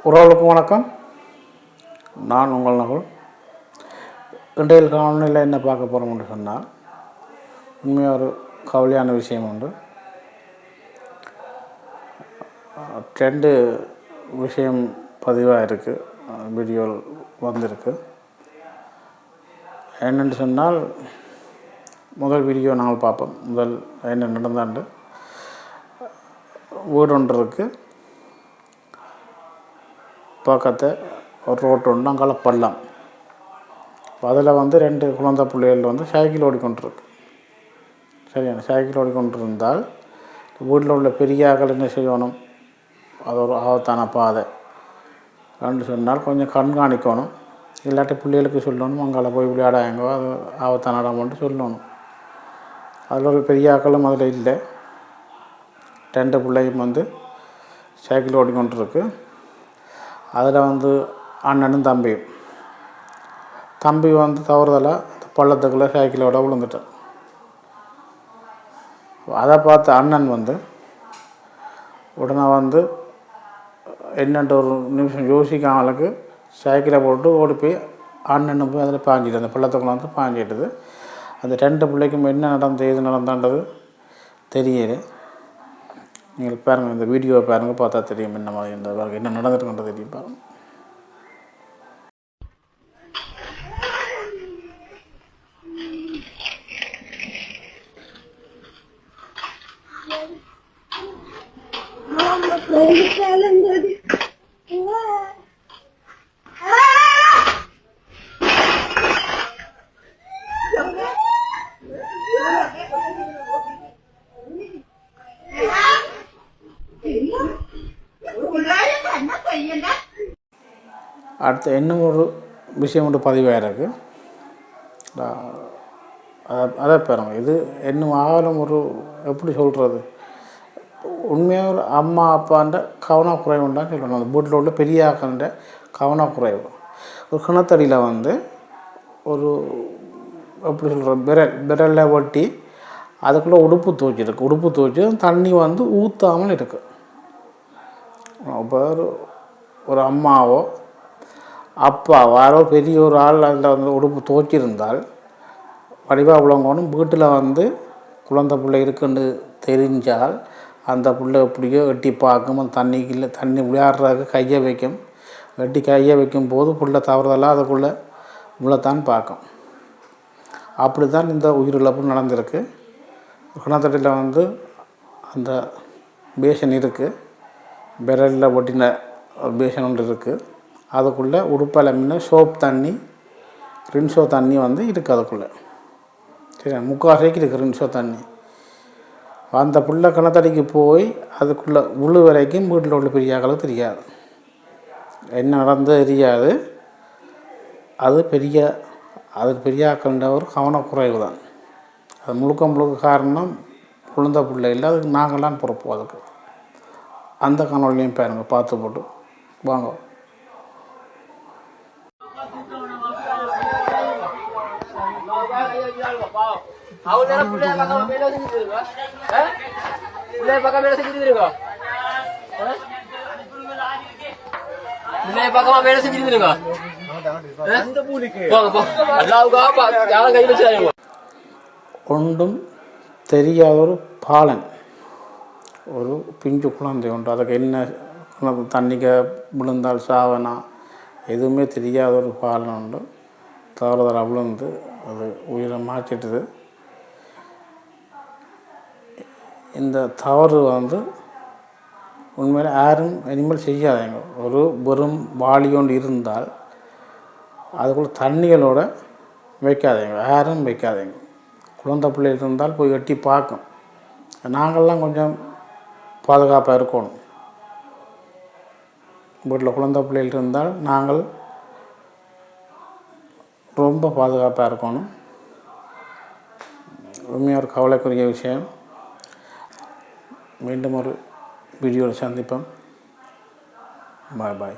உறவுகளுக்கு வணக்கம். நான் உங்கள் நகுல். இன்றைய காணொலியில் என்ன பார்க்க போகிறோம்னு சொன்னால், உண்மையாக ஒரு கவலையான விஷயம் உண்டு. ரெண்டு விஷயம் பதிவாக இருக்குது, வீடியோ வந்திருக்கு. என்னென்னு சொன்னால், முதல் வீடியோ நாங்கள் பார்ப்போம். முதல் என்ன நடந்தாண்டு வீடு ஒன்று இருக்குது, பக்கத்தை ஒரு ரோட்டு ஒன்று அங்கால பள்ளம். அதில் ரெண்டு குழந்தை பிள்ளைகள் சைக்கிள் ஓடிக்கொண்டிருக்கு. சரியான சைக்கிள் ஓடிக்கொண்டிருந்தால் வீட்டில் உள்ள பெரிய ஆக்கள் என்ன செய்யணும், அது ஒரு ஆபத்தான பாதை அப்படின்னு சொன்னால் கொஞ்சம் கண்காணிக்கணும். இல்லாட்டி பிள்ளைகளுக்கு சொல்லணும், அங்கால போய் விளையாடாங்க, அது ஆபத்தான இடம்னு சொல்லணும். அதில் ஒரு பெரிய ஆக்களும் அதில் இல்லை. ரெண்டு பிள்ளையும் சைக்கிள் ஓடிக்கொண்டிருக்கு. அதில் அண்ணனும் தம்பியும். தம்பி தவறுதலாக அந்த பள்ளத்துக்குள்ளே சைக்கிளோட விழுந்துட்டான். அதை பார்த்து அண்ணன் உடனே என்னென்று ஒரு நிமிஷம் யோசிக்காமலுக்கு சைக்கிளை போட்டு ஓடி போய் அண்ணனும் போய் அதில் பாஞ்சிட்டு, அந்த பள்ளத்துக்குள்ளே பாஞ்சிட்டுது. அந்த ரெண்டு பிள்ளைக்கும் என்ன நடந்தது, எது நடந்தான்றது தெரியல. நீங்கள் பாருங்கள், இந்த வீடியோவை பாருங்கள், பார்த்தா தெரியும் என்ன மாதிரி இருந்தது, பாருங்கள் என்ன நடந்துட்டுன்றது தெரியும். பாருங்கள். அடுத்து இன்னும் ஒரு விஷயம் ஒன்று பதிவாக இருக்குது. அதை பாருங்க. இது இன்னும் ஆகலும் ஒரு எப்படி சொல்கிறது, உண்மையாக ஒரு அம்மா அப்பான்ற கவனக்குறைவுண்டான்னு சொல்லணும். அந்த வீட்டில் உள்ள பெரிய ஆக்கண்ட கவனக்குறைவு. ஒரு கிணத்தடியில் ஒரு எப்படி சொல்கிற விரலில் ஒட்டி அதுக்குள்ளே உடுப்பு துவைச்சிருக்கு. உடுப்பு துவைச்சி தண்ணி ஊற்றாமல் இருக்குது. இப்போ ஒரு அம்மாவோ அப்பாவோ யாரோ பெரிய ஒரு ஆள் அதில் உடுப்பு துவைச்சிருந்தால் வடிவாக உள்ளவங்கணும் வீட்டில் குழந்தை பிள்ளை இருக்குன்னு தெரிஞ்சால் அந்த பிள்ளை எப்படியோ எட்டி பார்க்கும். அந்த தண்ணி விளையாடுறதுக்கு கையை வைக்கும். வெட்டி கையை வைக்கும் போது பிள்ளை தவறுதலாக அதுக்குள்ளே உள்ளத்தான் பார்க்கும். அப்படி தான் இந்த உயிரிழப்பு நடந்திருக்கு. கிணத்தடியில் அந்த பேஷன் இருக்குது, விரலில் ஒட்டின பேஷன் ஒன்று இருக்குது. அதுக்குள்ளே உடுப்பால் மீன சோப் தண்ணி, ரின்சோ தண்ணி இருக்குது அதுக்குள்ளே. சரி, முக்கால்வாசிக்கு இருக்குது ரின்சோ தண்ணி. அந்த புள்ள கிணத்தடிக்கு போய் அதுக்குள்ளே உழு வரைக்கும் வீட்டில் உள்ள பெரியாக்களுக்கு தெரியாது, என்ன நடந்தது தெரியாது. அது பெரியாக்கள்ன்ற ஒரு கவனக்குறைவு தான். அது முழுக்க காரணம் குழந்தை பிள்ளை இல்லை, அதுக்கு நாங்களாம் பொறுப்போம். அதுக்கு அந்த கனவுலையும் பாருங்கள், பார்த்து போட்டு வாங்க. ஒன்றும் தெரியாத ஒரு பாலன், ஒரு பிஞ்சு குழந்தை உண்டு. அதுக்கு என்ன தண்ணிக்க விழுந்தால் சாவனா எதுவுமே தெரியாத ஒரு பாலன் உண்டு. தவறுதலாக விழுந்து அது உயிரை மாற்றிட்டுது. இந்த தவறு உண்மையில் யாரும் இனிமேல் செய்யாதீங்க. ஒரு வெறும் வாளியோண்டு இருந்தால் அதுக்குள்ளே தண்ணிகளோட வைக்காதீங்க, யாரும் வைக்காதீங்க. குழந்தை பிள்ளைகள் இருந்தால் போய் எட்டி பார்க்கும். நாங்கள்லாம் கொஞ்சம் பாதுகாப்பாக இருக்கணும். வீட்டில் குழந்தை பிள்ளைகள் இருந்தால் நாங்கள் ரொம்ப பாதுகாப்பாக இருக்கணும். உண்மையாக ஒரு கவலைக்குரிய விஷயம். மீண்டும் ஒரு வீடியோவில் சந்திப்போம். பாய் பாய்.